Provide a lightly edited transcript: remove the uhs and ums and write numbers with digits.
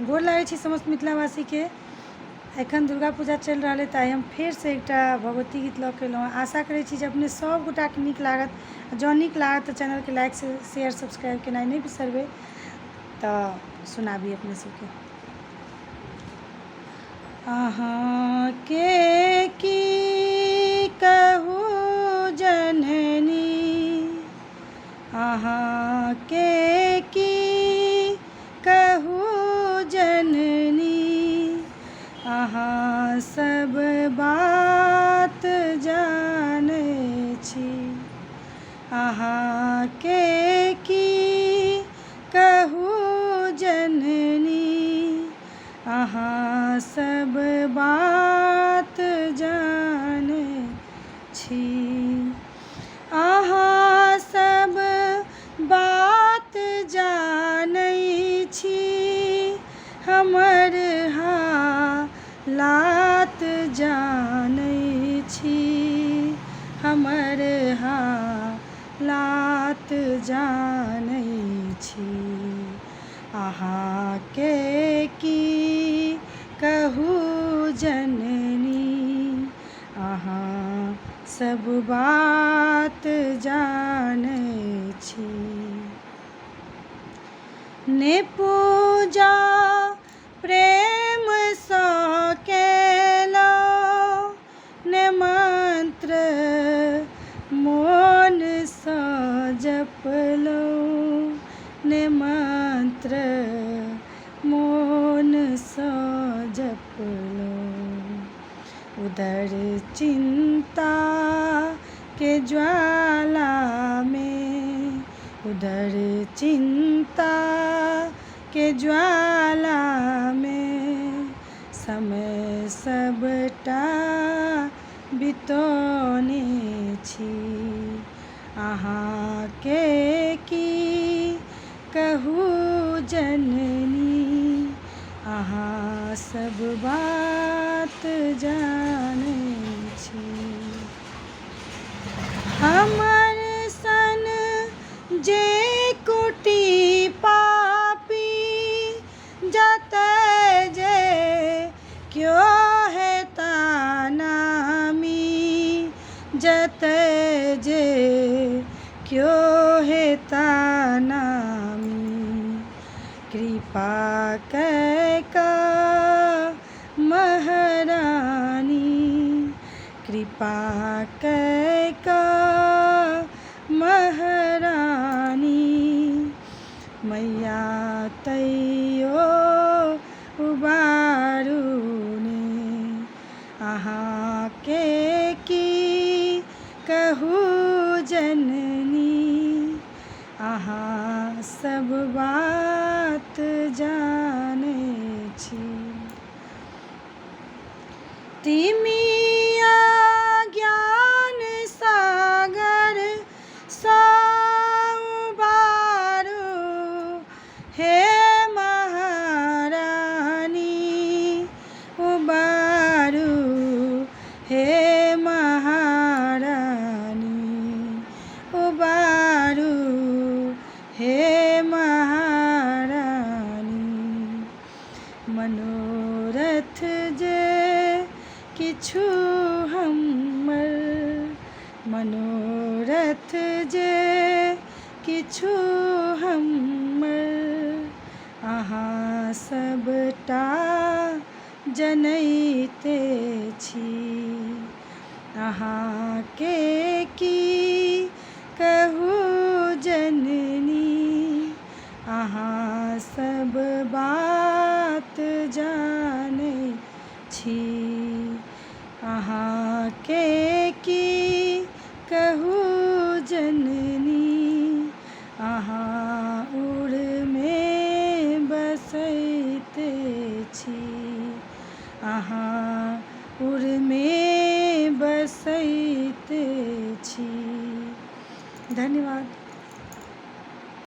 गोर लागै छी समस्त मिथिलावासी के। एखन दुर्गा पूजा चलि रहा है, ताई हम फिर से एक भगवती गीत लऽ के एलहुँ। आशा करै छी जे अपने सब गोटा के नीक लागत। जँ नीक लागत तो चैनल के लाइक शेयर सब्सक्राइब केनाइ नहीं बिसरबै। तो सुनाबी अपने सबके। अहाँ के की कहू जननी, अहाँ के की कहू जननी, अहाँ सब बात जानै छी। अहाँ के की कहू जननी, अहाँ सब बात जानै छी। अहाँ सब बात जानै छी, हमर हालात जानै छी, हमर हालात जानै छी। अहाँ के की कहू जननी, अहाँ सब बात जानै छी। ने पूजा प्रेम सँ केलहुँ, ने मंत्र मोन सँ जपलहुँ, ने मंत्र मोन सँ जपलहुँ। उदर चिंता के ज्वाला में, उदर चिंता के ज्वाला में, समय सबटा बितौने छी। अहाँ के की कहू जननी, अहाँ सब बात जानै छी। हमर सन जे कुटी पापी, जतय जे क्यो हेता नामी, जतय जे क्यो हेता नामी। कृपा कय कऽ महारानी, कृपा कय कऽ महारानी। मैया तैयो उबारू ने, अहाँ के की कहू जननी, अहाँ सब बात जानै छी। तिमिया ज्ञान सागर सँ उबारू, हे महारानी उबारू, हे महारानी उबारू, हे महारानी। मनोरथ जे किछु हमर, मनोरथ जे किछु हमर, अहाँ सबटा जनैते छी। अहाँ के की कहू जननी, अहाँ सब बात जानै छी। अहाँ के की कहू जननी, अहाँ उर में बसैते छी, अहाँ उर में बसैते छी। धन्यवाद।